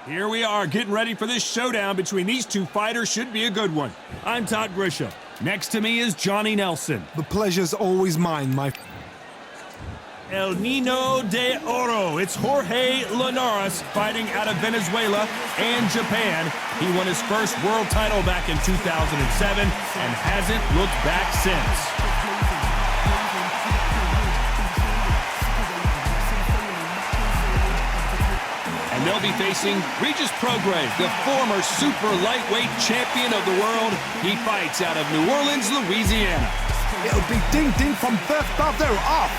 Here we are, getting ready for this showdown between these two fighters. Should be a good one. I'm Todd Grisham. Next to me is Johnny Nelson. The pleasure's always mine, my... El Nino de Oro. It's Jorge Linares fighting out of Venezuela and Japan. He won his first world title back in 2007 and hasn't looked back since. And they'll be facing Regis Prograis, the former super lightweight champion of the world. He fights out of New Orleans, Louisiana. It'll be ding-ding from birth Bravo off.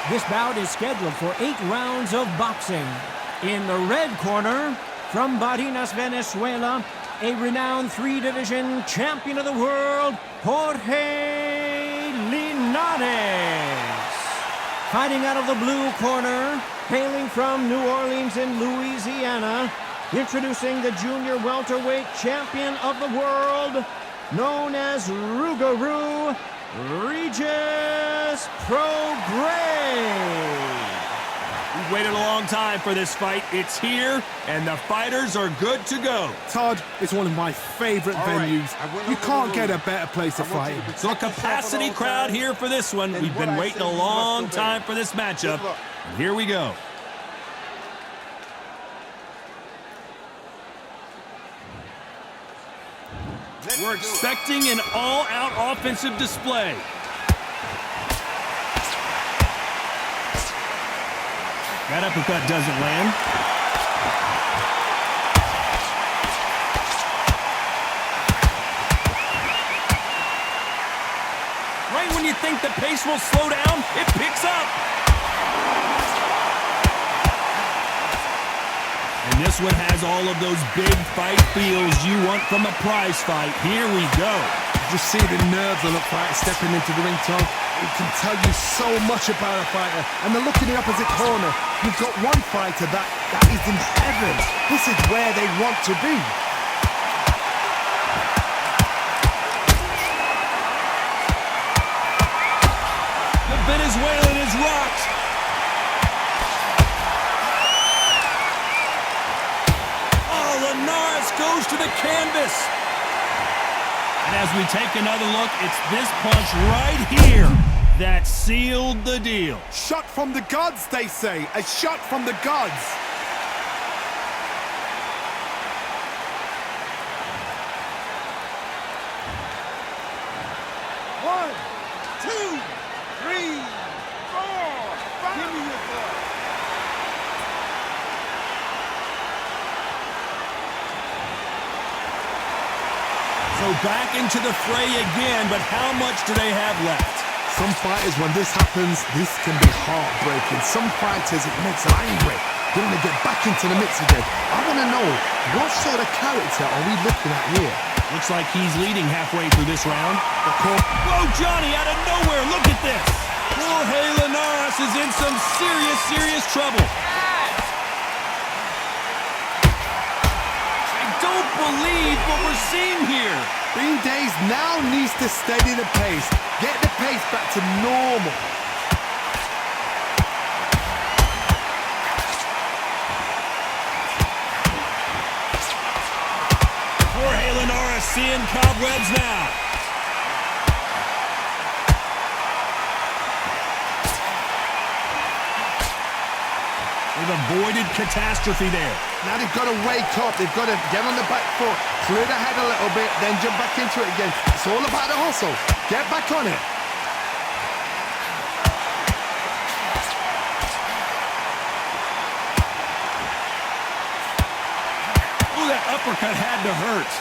This bout is scheduled for 8 rounds of boxing. In the red corner, from Barinas, Venezuela, a renowned 3-division champion of the world, Jorge Linares. Fighting out of the blue corner, hailing from New Orleans in Louisiana, introducing the junior welterweight champion of the world, known as Rougarou, Regis Prograis. We've waited a long time for this fight. It's here, and the fighters are good to go. Todd, it's one of my favorite venues. You can't get a better place to fight. So a capacity crowd here for this one. We've been waiting a long time for this matchup. And here we go. We're expecting an all-out offensive display. That uppercut doesn't land. Right when you think the pace will slow down, it picks up. And this one has all of those big fight feels you want from a prize fight. Here we go. Just see the nerves on a fighter stepping into the ring, Tom. It can tell you so much about a fighter. And the look in the opposite corner. You've got one fighter that is in heaven. This is where they want to be. The Venezuelan is rocked. Oh, Linares goes to the canvas. And as we take another look, it's this punch right here that sealed the deal. Shot from the gods, they say. A shot from the gods. One, two, three, four, five. Give me your blood. So back into the fray again, but how much do they have left? Some fighters, when this happens, this can be heartbreaking. Some fighters, it makes them angry. They want to get back into the mix again. I want to know, what sort of character are we looking at here? Looks like he's leading halfway through this round. Whoa, Johnny, out of nowhere, look at this. Jorge Linares is in some serious trouble. I don't believe what we're seeing here. Green Days now needs to steady the pace. Get the pace back to normal. Jorge Linares seeing cobwebs now. They've avoided catastrophe there. Now they've got to wake up. They've got to get on the back foot, clear the head a little bit, then jump back into it again. It's all about the hustle. Get back on it. Ooh, that uppercut had to hurt.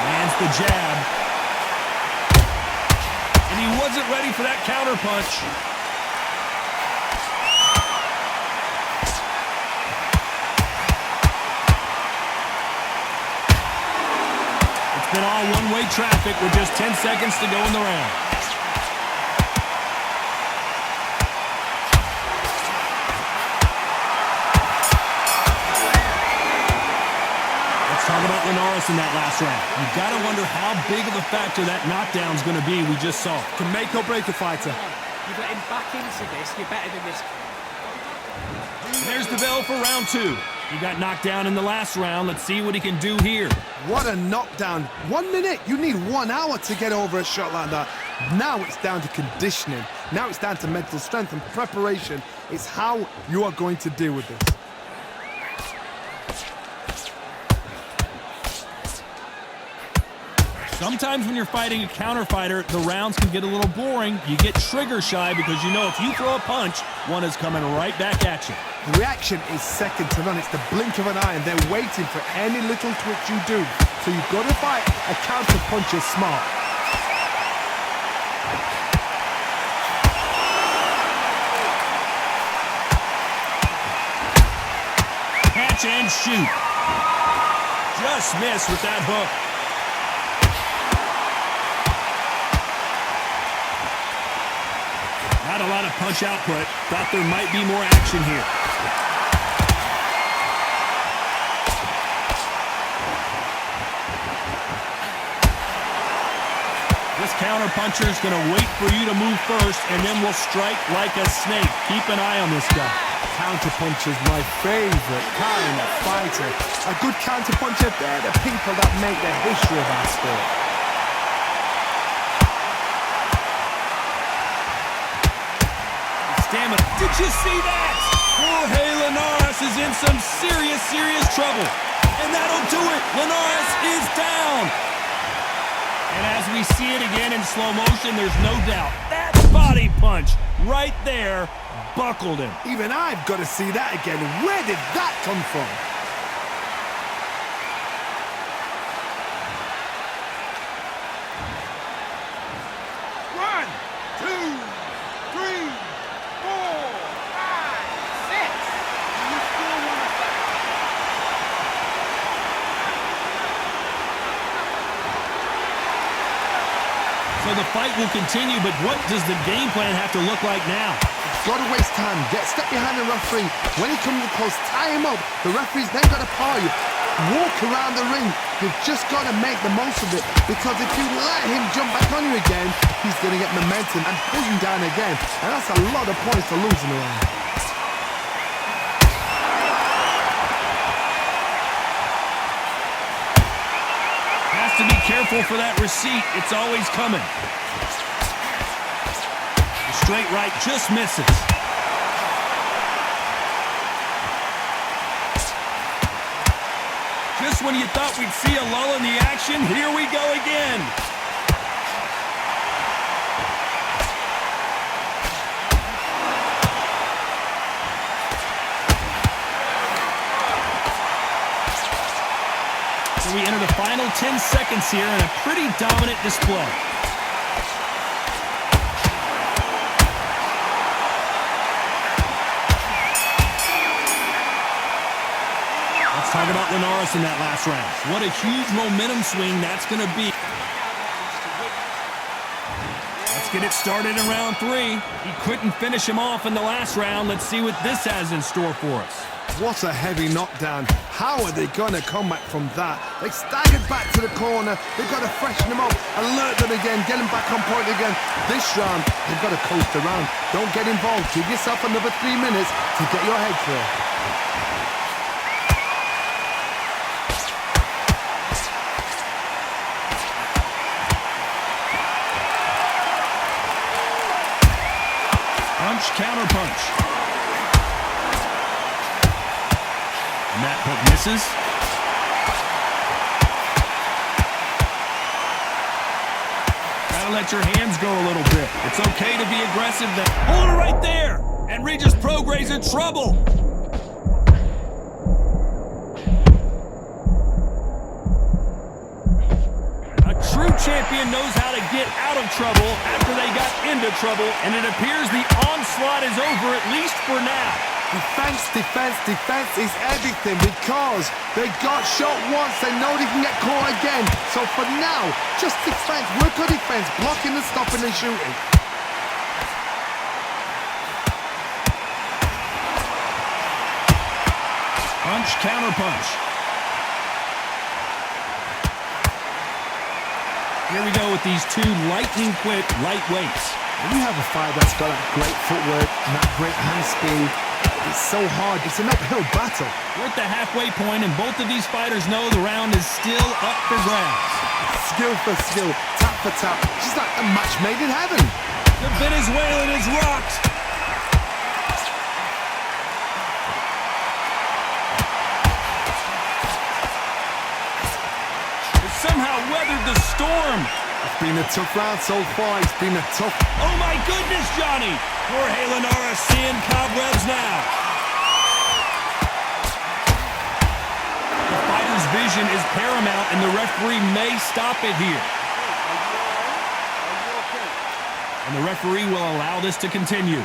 Lands the jab. And he wasn't ready for that counter punch. It's been all one-way traffic with just 10 seconds to go in the round. talk about Linares in that last round. You've got to wonder how big of a factor that knockdown's going to be we just saw. Can make or break a fighter. You let him back into this, you're better than this. There's the bell for round 2. He got knocked down in the last round. Let's see what he can do here. What a knockdown. 1 minute. You need 1 hour to get over a shot like that. Now it's down to conditioning. Now it's down to mental strength and preparation. It's how you are going to deal with this. Sometimes when you're fighting a counter fighter, the rounds can get a little boring. You get trigger shy because you know if you throw a punch, one is coming right back at you. Reaction is second to none. It's the blink of an eye, and they're waiting for any little twitch you do. So you've got to fight a counter puncher smart. Catch and shoot. Just miss with that hook. Not a lot of punch output. Thought there might be more action here. This counter puncher is going to wait for you to move first and then will strike like a snake. Keep an eye on this guy. Counter puncher's my favorite kind of fighter. A good counter puncher, they're the people that make the history of our sport. Stamina. Did you see that? Jorge Linares is in some serious trouble. And that'll do it. Linares is down. And as we see it again in slow motion, there's no doubt that body punch right there buckled him. Even I've got to see that again. Where did that come from? So the fight will continue, but what does the game plan have to look like now? Got to waste time. Get step behind the referee. When he comes close, tie him up. The referee's then got to paw you. Walk around the ring. You've just got to make the most of it, because if you let him jump back on you again, he's going to get momentum and pull you down again. And that's a lot of points to lose in the round. To be careful for that receipt. It's always coming. The straight right just misses. Just when you thought we'd see a lull in the action, here we go again. We enter the final 10 seconds here in a pretty dominant display. Let's talk about Linares in that last round. What a huge momentum swing that's going to be. Let's get it started in round 3. He couldn't finish him off in the last round. Let's see what this has in store for us. What a heavy knockdown. How are they going to come back from that? They staggered back to the corner. They've got to freshen them up, alert them again, get them back on point again. This round, they've got to coast around. Don't get involved. Give yourself another 3 minutes to get your head clear. Punch, counter punch. And that hook misses. Gotta let your hands go a little bit. It's okay to be aggressive then. Hold it right there! And Regis Prograis in trouble. A true champion knows how to get out of trouble after they got into trouble, and it appears the onslaught is over, at least for now. Defense, defense, defense is everything, because they got shot once, they know they can get caught again. So for now, just defense, work on defense, blocking and stopping and shooting. Punch, counter punch. Here we go with these two lightning-quick lightweights. When you have a fight that's got that great footwork and that great hand speed, it's so hard. It's an uphill battle. We're at the halfway point, and both of these fighters know the round is still up for grabs. Skill for skill, tap for tap. She's like a match made in heaven. The Venezuelan is rocked. It somehow weathered the storm. It's been a tough round so far. It's been a tough... Oh my goodness, Johnny! Jorge Linares seeing cobwebs now. The fighter's vision is paramount, and the referee may stop it here. And the referee will allow this to continue.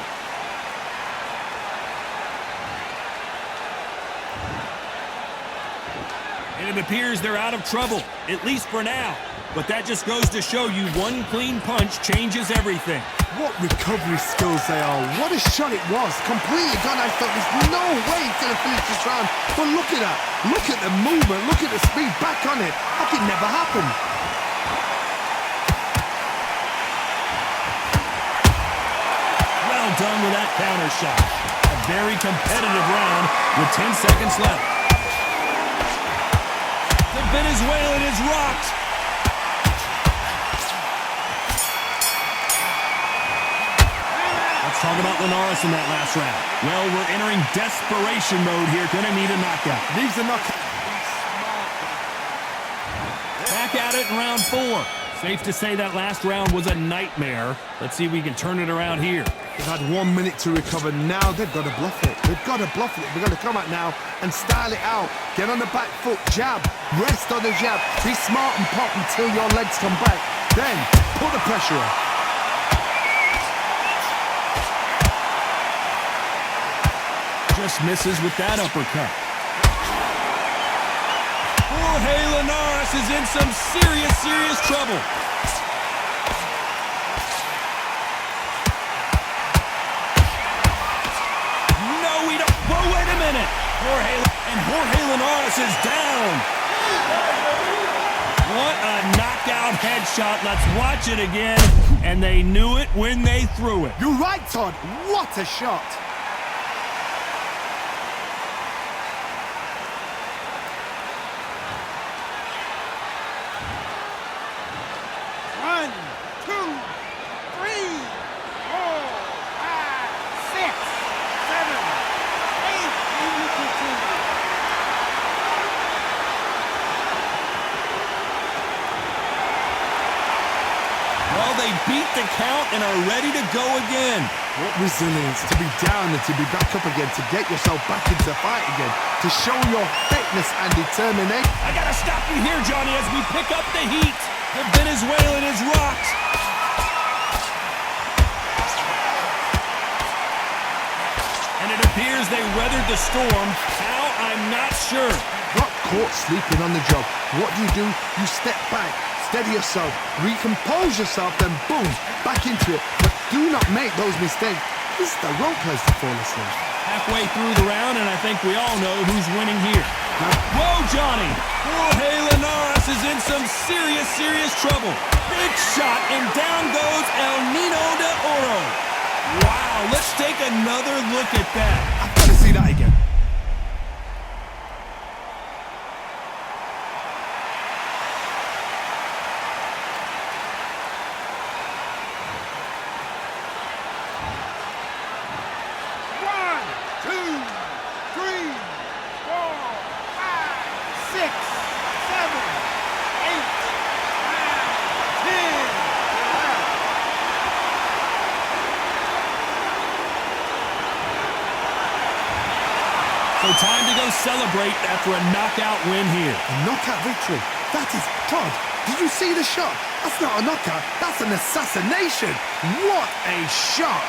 And it appears they're out of trouble, at least for now. But that just goes to show you one clean punch changes everything. What recovery skills they are. What a shot it was. Completely gone. I thought there's no way he's going to finish this round. But look at that. Look at the movement. Look at the speed. Back on it. Like it never happened. Well done with that counter shot. A very competitive round with 10 seconds left. The Venezuelan is rocked. Let's talk about Linares in that last round. Well, we're entering desperation mode here. Gonna need a knockout. Needs a knockout. Back at it in round 4. Safe to say that last round was a nightmare. Let's see if we can turn it around here. They've had 1 minute to recover. Now they've got to bluff it. They've got to bluff it. They've got to come out now and style it out. Get on the back foot, jab, rest on the jab. Be smart and pop until your legs come back. Then put the pressure on. Just misses with that uppercut. Jorge Linares is in some serious trouble. No, we don't. Whoa, wait a minute. Jorge Linares is down. What a knockout headshot. Let's watch it again. And they knew it when they threw it. You're right, Todd. What a shot. They beat the count and are ready to go again. What resilience to be down and to be back up again, to get yourself back into the fight again, to show your fitness and determination. I gotta stop you here, Johnny, as we pick up the heat. The Venezuelan is rocked. And it appears they weathered the storm. How? I'm not sure. Got caught sleeping on the job. What do? You step back. Steady yourself, recompose yourself, then boom, back into it. But do not make those mistakes. This is the wrong place to fall asleep. Halfway through the round, and I think we all know who's winning here. Whoa, Johnny! Jorge Linares is in some serious trouble. Big shot, and down goes El Nino de Oro. Wow, let's take another look at that. I've got to see that again. So time to go celebrate after a knockout win here. A knockout victory. That is Todd. Did you see the shot? That's not a knockout. That's an assassination. What a shot.